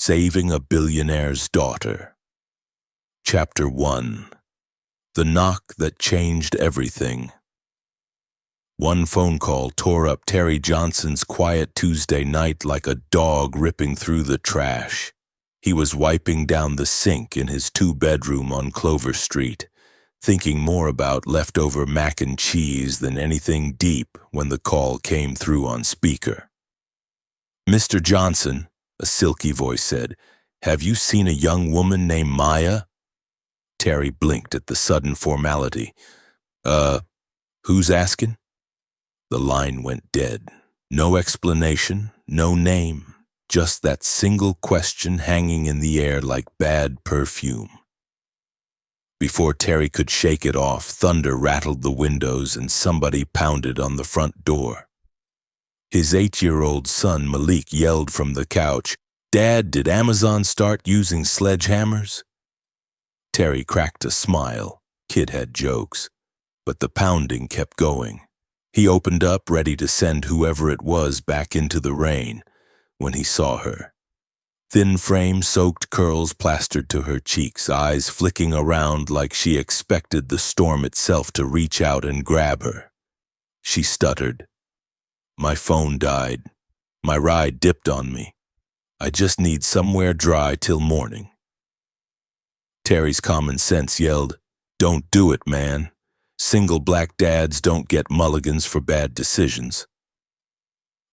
Saving a Billionaire's Daughter. Chapter 1. The Knock That Changed Everything. One phone call tore up Terry Johnson's quiet Tuesday night like a dog ripping through the trash. He was wiping down the sink in his two-bedroom on Clover Street, thinking more about leftover mac and cheese than anything deep when the call came through on speaker. "Mr. Johnson," a silky voice said, "have you seen a young woman named Maya?" Terry blinked at the sudden formality. Who's asking?" The line went dead. No explanation, no name, just that single question hanging in the air like bad perfume. Before Terry could shake it off, thunder rattled the windows and somebody pounded on the front door. His 8-year-old son, Malik, yelled from the couch, "Dad, did Amazon start using sledgehammers?" Terry cracked a smile. Kid had jokes. But the pounding kept going. He opened up, ready to send whoever it was back into the rain, when he saw her. Thin frame, soaked curls plastered to her cheeks, eyes flicking around like she expected the storm itself to reach out and grab her. She stuttered. "My phone died. My ride dipped on me. I just need somewhere dry till morning." Terry's common sense yelled, "Don't do it, man. Single black dads don't get mulligans for bad decisions."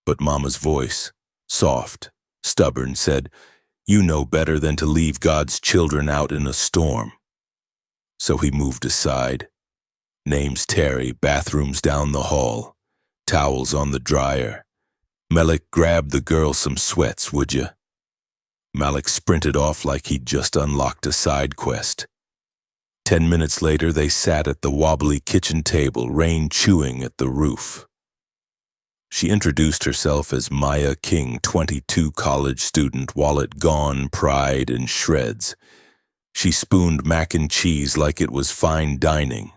But Mama's voice, soft, stubborn, said, "You know better than to leave God's children out in a storm." So he moved aside. Name's Terry, bathrooms down the hall, towels on the dryer. "Malik, grab the girl some sweats, would you?" Malik sprinted off like he'd just unlocked a side quest. 10 minutes later, they sat at the wobbly kitchen table, rain chewing at the roof. She introduced herself as Maya King, 22, college student, wallet gone, pride in shreds. She spooned mac and cheese like it was fine dining,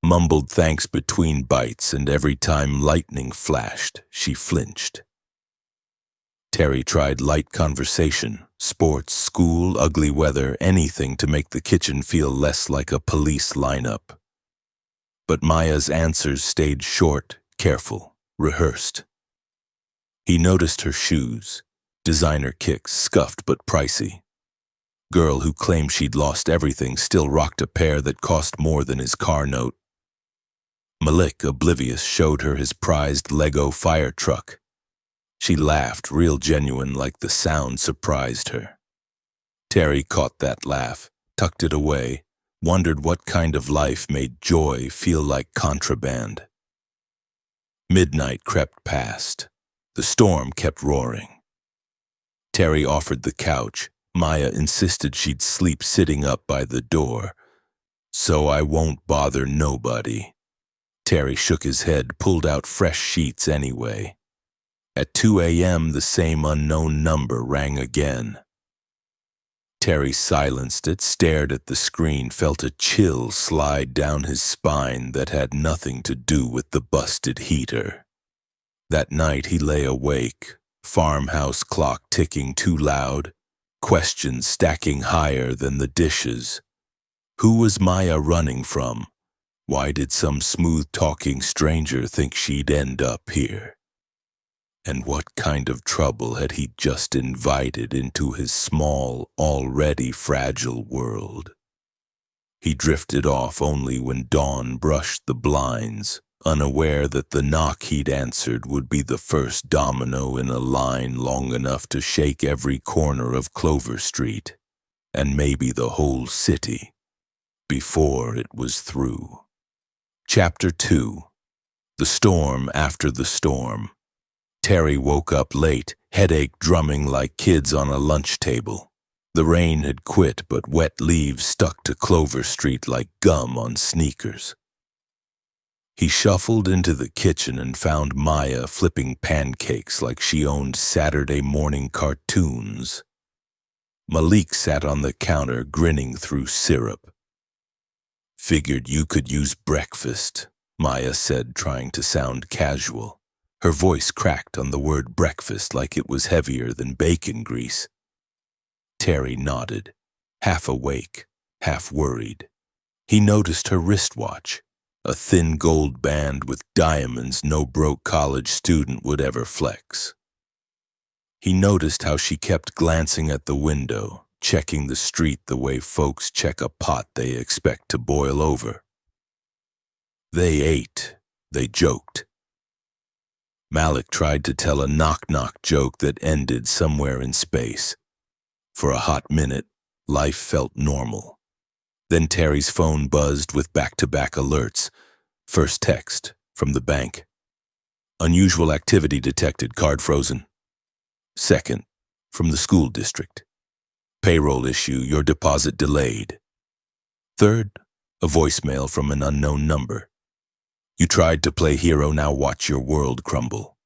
mumbled thanks between bites, and every time lightning flashed, she flinched. Terry tried light conversation, sports, school, ugly weather, anything to make the kitchen feel less like a police lineup. But Maya's answers stayed short, careful, rehearsed. He noticed her shoes, designer kicks, scuffed but pricey. Girl who claimed she'd lost everything still rocked a pair that cost more than his car note. Malik, oblivious, showed her his prized Lego fire truck. She laughed, real genuine, like the sound surprised her. Terry caught that laugh, tucked it away, wondered what kind of life made joy feel like contraband. Midnight crept past. The storm kept roaring. Terry offered the couch. Maya insisted she'd sleep sitting up by the door. "So I won't bother nobody." Terry shook his head, pulled out fresh sheets anyway. At 2 a.m., the same unknown number rang again. Terry silenced it, stared at the screen, felt a chill slide down his spine that had nothing to do with the busted heater. That night he lay awake, farmhouse clock ticking too loud, questions stacking higher than the dishes. Who was Maya running from? Why did some smooth-talking stranger think she'd end up here? And what kind of trouble had he just invited into his small, already fragile world? He drifted off only when dawn brushed the blinds, unaware that the knock he'd answered would be the first domino in a line long enough to shake every corner of Clover Street, and maybe the whole city, before it was through. Chapter 2. The Storm After the Storm. Terry woke up late, headache drumming like kids on a lunch table. The rain had quit, but wet leaves stuck to Clover Street like gum on sneakers. He shuffled into the kitchen and found Maya flipping pancakes like she owned Saturday morning cartoons. Malik sat on the counter grinning through syrup. "Figured you could use breakfast," Maya said, trying to sound casual. Her voice cracked on the word breakfast like it was heavier than bacon grease. Terry nodded, half awake, half worried. He noticed her wristwatch, a thin gold band with diamonds no broke college student would ever flex. He noticed how she kept glancing at the window, checking the street the way folks check a pot they expect to boil over. They ate, they joked. Malik tried to tell a knock-knock joke that ended somewhere in space. For a hot minute, life felt normal. Then Terry's phone buzzed with back-to-back alerts. First text, from the bank. Unusual activity detected, card frozen. Second, from the school district. Payroll issue, your deposit delayed. Third, a voicemail from an unknown number. You tried to play hero, now watch your world crumble.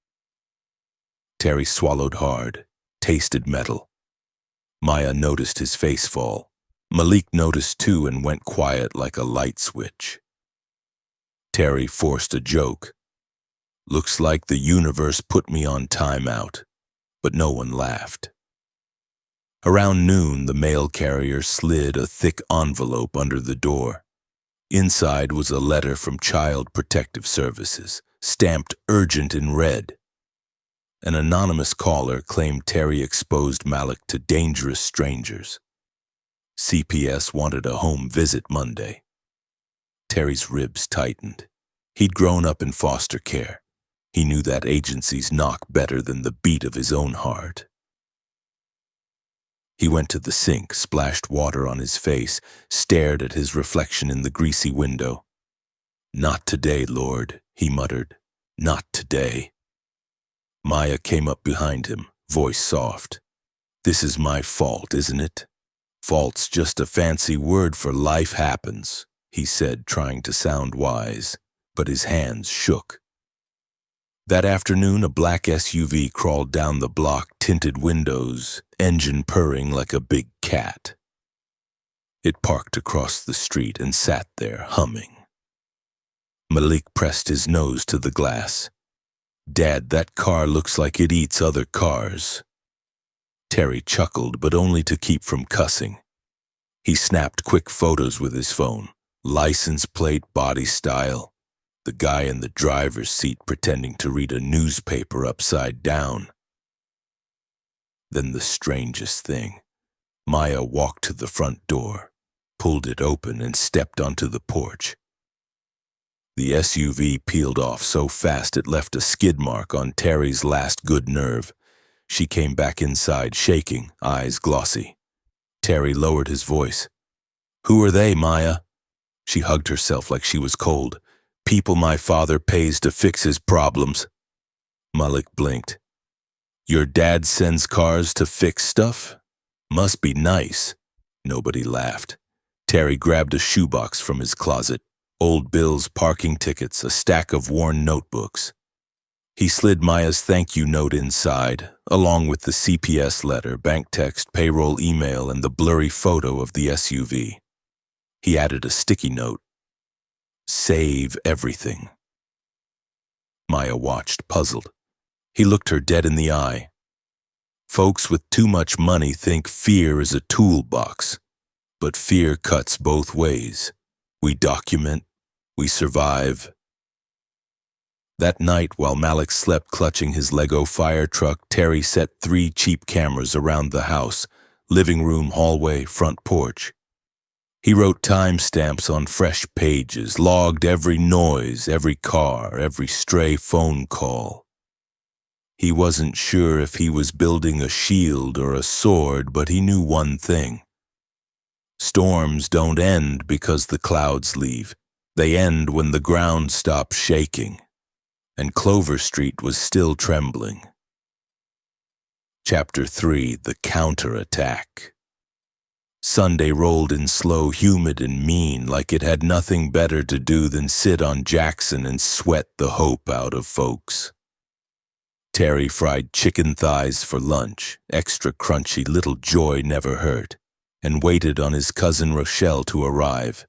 Terry swallowed hard, tasted metal. Maya noticed his face fall. Malik noticed too and went quiet like a light switch. Terry forced a joke. Looks like the universe put me on timeout, but no one laughed. Around noon, the mail carrier slid a thick envelope under the door. Inside was a letter from Child Protective Services, stamped urgent in red. An anonymous caller claimed Terry exposed Malik to dangerous strangers. CPS wanted a home visit Monday. Terry's ribs tightened. He'd grown up in foster care. He knew that agency's knock better than the beat of his own heart. He went to the sink, splashed water on his face, stared at his reflection in the greasy window. Not today, Lord, he muttered. Not today. Maya came up behind him, voice soft. This is my fault, isn't it? Fault's just a fancy word for life happens, he said, trying to sound wise, but his hands shook. That afternoon, a black SUV crawled down the block, tinted windows, engine purring like a big cat. It parked across the street and sat there, humming. Malik pressed his nose to the glass. Dad, that car looks like it eats other cars. Terry chuckled, but only to keep from cussing. He snapped quick photos with his phone, license plate, body style. The guy in the driver's seat pretending to read a newspaper upside down. Then the strangest thing. Maya walked to the front door, pulled it open, and stepped onto the porch. The SUV peeled off so fast it left a skid mark on Terry's last good nerve. She came back inside, shaking, eyes glossy. Terry lowered his voice. Who are they, Maya? She hugged herself like she was cold. People my father pays to fix his problems. Malik blinked. Your dad sends cars to fix stuff? Must be nice. Nobody laughed. Terry grabbed a shoebox from his closet. Old bills, parking tickets, a stack of worn notebooks. He slid Maya's thank you note inside, along with the CPS letter, bank text, payroll email, and the blurry photo of the SUV. He added a sticky note. Save everything. Maya watched, puzzled. He looked her dead in the eye. Folks with too much money think fear is a toolbox, but fear cuts both ways. We document, we survive. That night, while Malik slept clutching his Lego fire truck, Terry set 3 cheap cameras around the house, living room, hallway, front porch. He wrote timestamps on fresh pages, logged every noise, every car, every stray phone call. He wasn't sure if he was building a shield or a sword, but he knew one thing. Storms don't end because the clouds leave. They end when the ground stops shaking. And Clover Street was still trembling. Chapter 3, The Counterattack. Sunday rolled in slow, humid, and mean, like it had nothing better to do than sit on Jackson and sweat the hope out of folks. Terry fried chicken thighs for lunch, extra crunchy, little joy never hurt, and waited on his cousin Rochelle to arrive.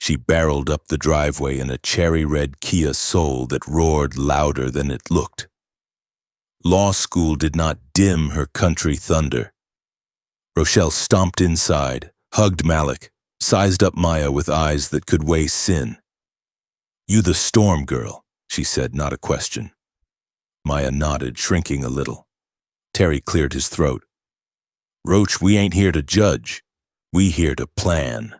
She barreled up the driveway in a cherry-red Kia Soul that roared louder than it looked. Law school did not dim her country thunder. Rochelle stomped inside, hugged Malik, sized up Maya with eyes that could weigh sin. "You the storm girl," she said, not a question. Maya nodded, shrinking a little. Terry cleared his throat. "Roach, we ain't here to judge. We here to plan."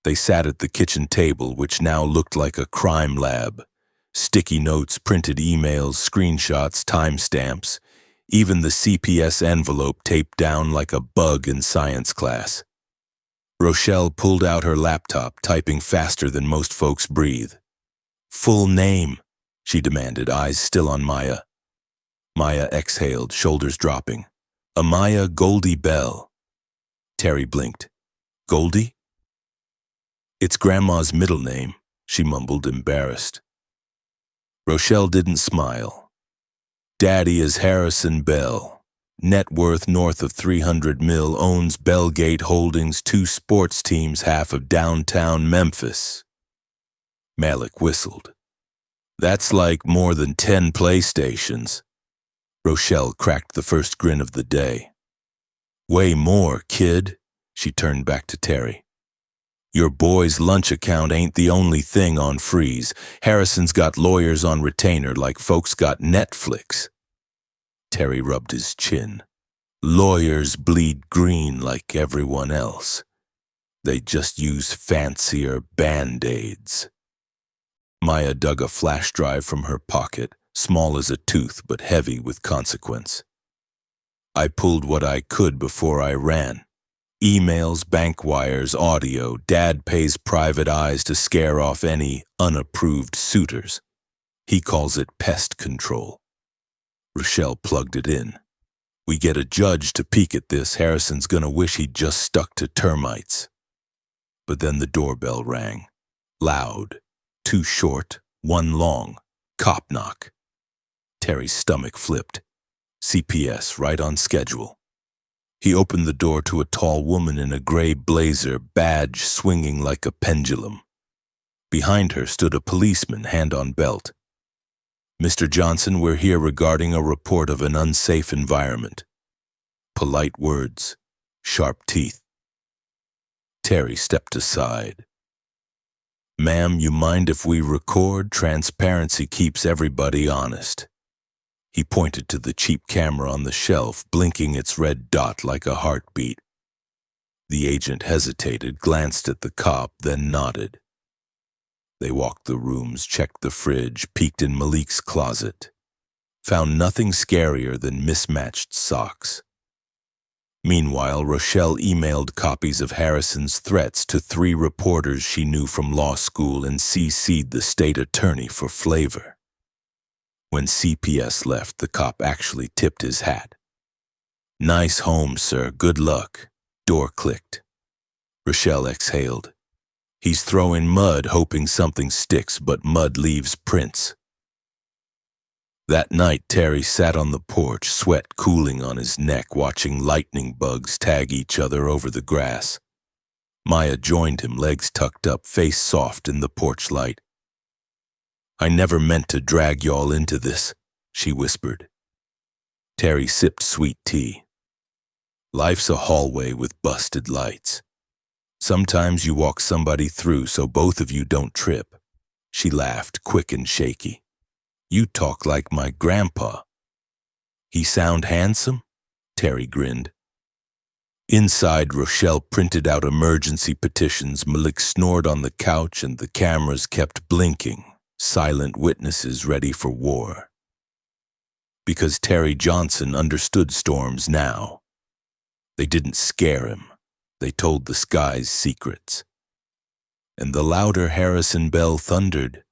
They sat at the kitchen table, which now looked like a crime lab. Sticky notes, printed emails, screenshots, timestamps, even the CPS envelope taped down like a bug in science class. Rochelle pulled out her laptop, typing faster than most folks breathe. "Full name," she demanded, eyes still on Maya. Maya exhaled, shoulders dropping. "Amaya Goldie Bell." Terry blinked. "Goldie?" "It's Grandma's middle name," she mumbled, embarrassed. Rochelle didn't smile. "Daddy is Harrison Bell. Net worth north of 300 mil, owns Bellgate Holdings, 2 sports teams, half of downtown Memphis." Malik whistled. "That's like more than 10 PlayStations." Rochelle cracked the first grin of the day. "Way more, kid." She turned back to Terry. "Your boy's lunch account ain't the only thing on freeze. Harrison's got lawyers on retainer like folks got Netflix." Terry rubbed his chin. "Lawyers bleed green like everyone else. They just use fancier Band-Aids." Maya dug a flash drive from her pocket, small as a tooth but heavy with consequence. "I pulled what I could before I ran. Emails, bank wires, audio. Dad pays private eyes to scare off any unapproved suitors. He calls it pest control." Rochelle plugged it in. "We get a judge to peek at this. Harrison's gonna wish he'd just stuck to termites." But then the doorbell rang. Loud. 2 short, 1 long. Cop knock. Terry's stomach flipped. CPS, right on schedule. He opened the door to a tall woman in a gray blazer, badge swinging like a pendulum. Behind her stood a policeman, hand on belt. "Mr. Johnson, we're here regarding a report of an unsafe environment." Polite words, sharp teeth. Terry stepped aside. "Ma'am, you mind if we record? Transparency keeps everybody honest." He pointed to the cheap camera on the shelf, blinking its red dot like a heartbeat. The agent hesitated, glanced at the cop, then nodded. They walked the rooms, checked the fridge, peeked in Malik's closet. Found nothing scarier than mismatched socks. Meanwhile, Rochelle emailed copies of Harrison's threats to 3 reporters she knew from law school and CC'd the state attorney for flavor. When CPS left, the cop actually tipped his hat. "Nice home, sir. Good luck." Door clicked. Rochelle exhaled. "He's throwing mud, hoping something sticks, but mud leaves prints." That night, Terry sat on the porch, sweat cooling on his neck, watching lightning bugs tag each other over the grass. Maya joined him, legs tucked up, face soft in the porch light. "I never meant to drag y'all into this," she whispered. Terry sipped sweet tea. "Life's a hallway with busted lights. Sometimes you walk somebody through so both of you don't trip." She laughed, quick and shaky. "You talk like my grandpa." "He sound handsome?" Terry grinned. Inside, Rochelle printed out emergency petitions. Malik snored on the couch and the cameras kept blinking, silent witnesses ready for war. Because Terry Johnson understood storms now. They didn't scare him. They told the sky's secrets. And the louder Harrison Bell thundered,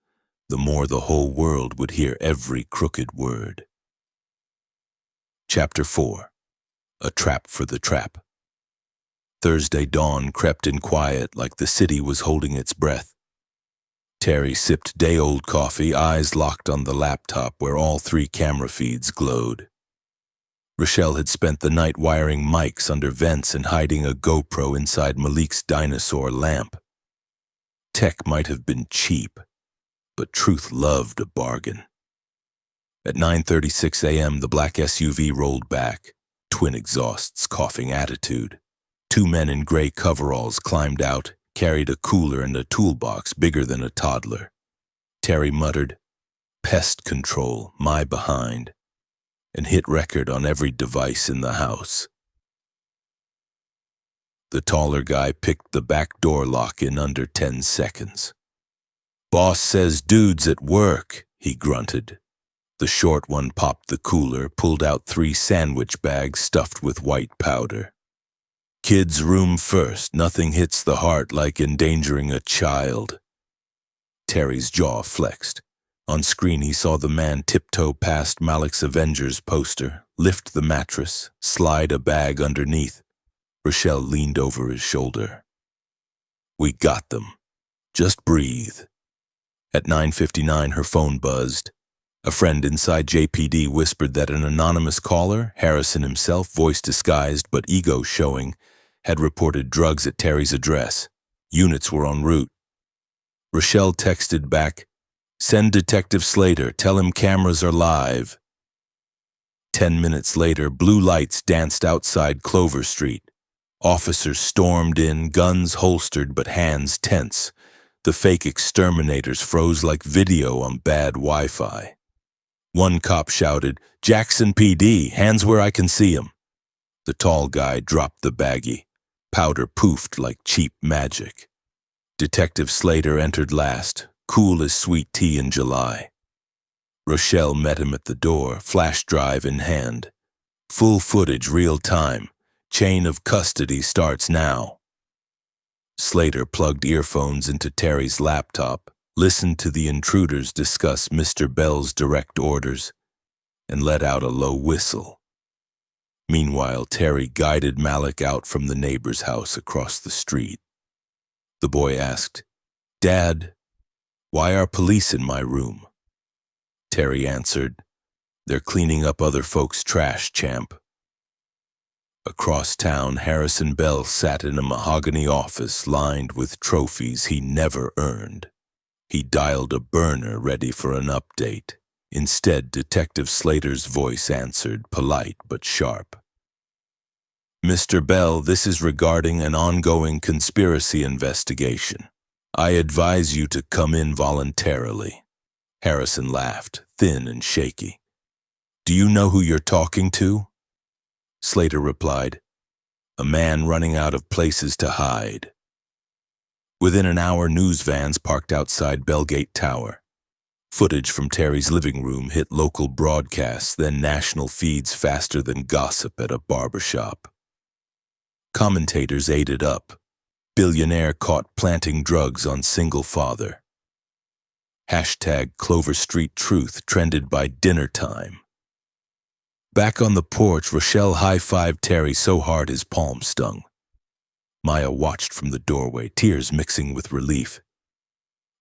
the more the whole world would hear every crooked word. Chapter 4. A Trap for the Trap. Thursday dawn crept in quiet like the city was holding its breath. Terry sipped day-old coffee, eyes locked on the laptop where all 3 camera feeds glowed. Rochelle had spent the night wiring mics under vents and hiding a GoPro inside Malik's dinosaur lamp. Tech might have been cheap, but truth loved a bargain. At 9:36 a.m., the black SUV rolled back. twin exhausts, coughing attitude. Two men in gray coveralls climbed out, carried a cooler and a toolbox bigger than a toddler. Terry muttered, "Pest control, my behind," and hit record on every device in the house. The taller guy picked the back door lock in under 10 seconds. "Boss says dude's at work," he grunted. The short one popped the cooler, pulled out 3 sandwich bags stuffed with white powder. "Kids' room first. Nothing hits the heart like endangering a child." Terry's jaw flexed. On screen he saw the man tiptoe past Malik's Avengers poster, lift the mattress, slide a bag underneath. Rochelle leaned over his shoulder. "We got them. Just breathe." At 9:59 her phone buzzed. A friend inside JPD whispered that an anonymous caller, Harrison himself, voice disguised but ego showing, had reported drugs at Terry's address. Units were en route. Rochelle texted back, "Send Detective Slater, tell him cameras are live." 10 minutes later, blue lights danced outside Clover Street. Officers stormed in, guns holstered but hands tense. The fake exterminators froze like video on bad Wi-Fi. One cop shouted, "Jackson PD, hands where I can see him." The tall guy dropped the baggie. Powder poofed like cheap magic. Detective Slater entered last, cool as sweet tea in July. Rochelle met him at the door, flash drive in hand. "Full footage, real time. Chain of custody starts now." Slater plugged earphones into Terry's laptop, listened to the intruders discuss Mr. Bell's direct orders, and let out a low whistle. Meanwhile, Terry guided Malik out from the neighbor's house across the street. The boy asked, "Dad, why are police in my room?" Terry answered, "They're cleaning up other folks' trash, champ." Across town, Harrison Bell sat in a mahogany office lined with trophies he never earned. He dialed a burner ready for an update. Instead, Detective Slater's voice answered, polite but sharp. "Mr. Bell, this is regarding an ongoing conspiracy investigation. I advise you to come in voluntarily." Harrison laughed, thin and shaky. "Do you know who you're talking to?" Slater replied, "A man running out of places to hide." Within an hour, news vans parked outside Bellgate Tower. Footage from Terry's living room hit local broadcasts, then national feeds faster than gossip at a barbershop. Commentators ate it up. Billionaire caught planting drugs on single father. Hashtag Clover Street Truth trended by dinner time. Back on the porch, Rochelle high-fived Terry so hard his palm stung. Maya watched from the doorway, tears mixing with relief.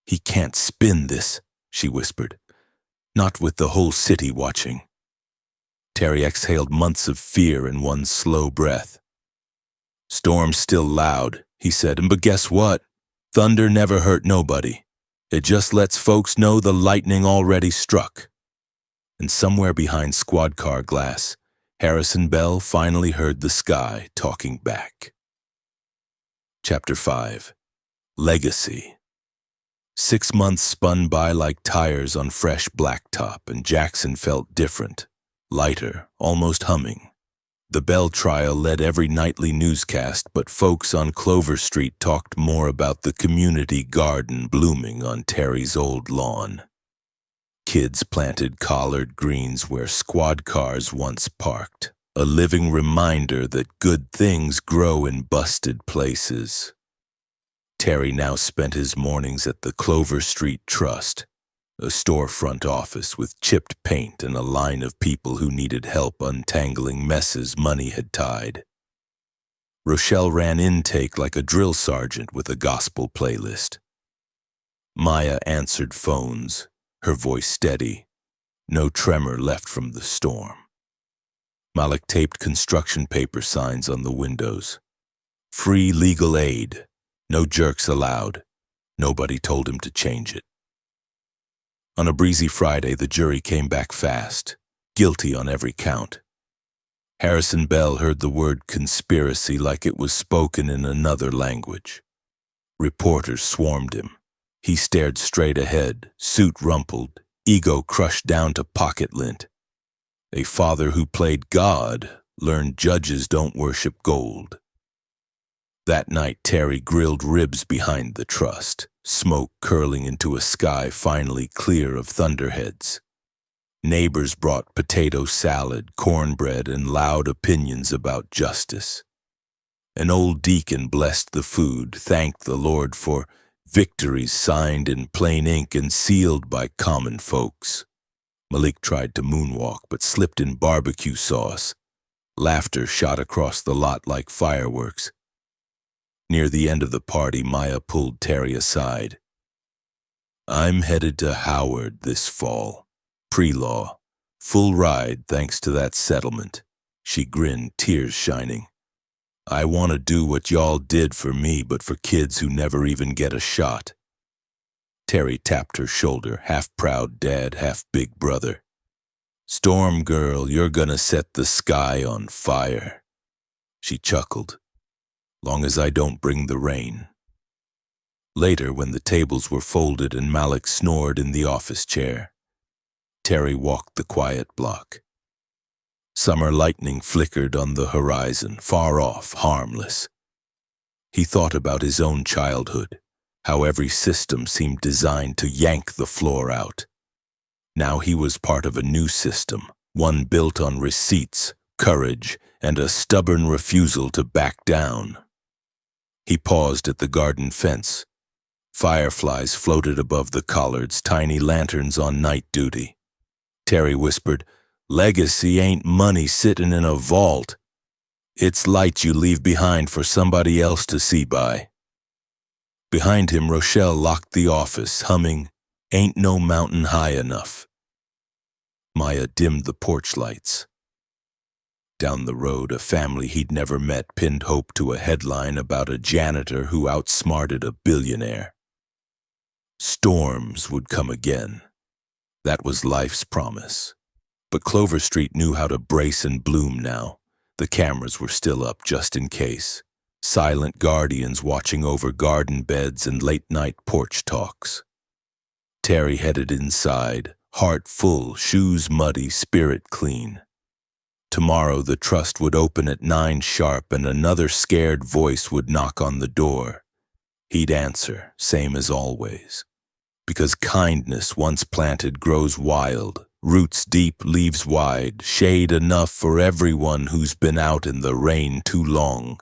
"He can't spin this," she whispered. "Not with the whole city watching." Terry exhaled months of fear in one slow breath. "Storm's still loud," he said, "but guess what? Thunder never hurt nobody. It just lets folks know the lightning already struck." And somewhere behind squad car glass, Harrison Bell finally heard the sky talking back. Chapter 5. Legacy. 6 months spun by like tires on fresh blacktop, and Jackson felt different, lighter, almost humming. The Bell trial led every nightly newscast, but folks on Clover Street talked more about the community garden blooming on Terry's old lawn. Kids planted collard greens where squad cars once parked, a living reminder that good things grow in busted places. Terry now spent his mornings at the Clover Street Trust, a storefront office with chipped paint and a line of people who needed help untangling messes money had tied. Rochelle ran intake like a drill sergeant with a gospel playlist. Maya answered phones, her voice steady, no tremor left from the storm. Malik taped construction paper signs on the windows. Free legal aid, no jerks allowed. Nobody told him to change it. On a breezy Friday, the jury came back fast, guilty on every count. Harrison Bell heard the word conspiracy like it was spoken in another language. Reporters swarmed him. He stared straight ahead, suit rumpled, ego crushed down to pocket lint. A father who played God learned judges don't worship gold. That night, Terry grilled ribs behind the trust, smoke curling into a sky finally clear of thunderheads. Neighbors brought potato salad, cornbread, and loud opinions about justice. An old deacon blessed the food, thanked the Lord for victories signed in plain ink and sealed by common folks. Malik tried to moonwalk but slipped in barbecue sauce. Laughter shot across the lot like fireworks. Near the end of the party, Maya pulled Terry aside. "I'm headed to Howard this fall. Pre-law. Full ride thanks to that settlement." She grinned, tears shining. "I want to do what y'all did for me, but for kids who never even get a shot." Terry tapped her shoulder, half proud dad, half big brother. "Storm girl, you're gonna set the sky on fire." She chuckled. "Long as I don't bring the rain." Later, when the tables were folded and Malik snored in the office chair, Terry walked the quiet block. Summer lightning flickered on the horizon, far off, harmless. He thought about his own childhood, how every system seemed designed to yank the floor out. Now he was part of a new system, one built on receipts, courage, and a stubborn refusal to back down. He paused at the garden fence. Fireflies floated above the collards, tiny lanterns on night duty. Terry whispered, "Legacy ain't money sitting in a vault. It's light you leave behind for somebody else to see by." Behind him, Rochelle locked the office, humming, "Ain't no mountain high enough." Maya dimmed the porch lights. Down the road, a family he'd never met pinned hope to a headline about a janitor who outsmarted a billionaire. Storms would come again. That was life's promise. But Clover Street knew how to brace and bloom now. The cameras were still up just in case. Silent guardians watching over garden beds and late-night porch talks. Terry headed inside, heart full, shoes muddy, spirit clean. Tomorrow the trust would open at 9 sharp and another scared voice would knock on the door. He'd answer, same as always. Because kindness once planted grows wild, roots deep, leaves wide, shade enough for everyone who's been out in the rain too long.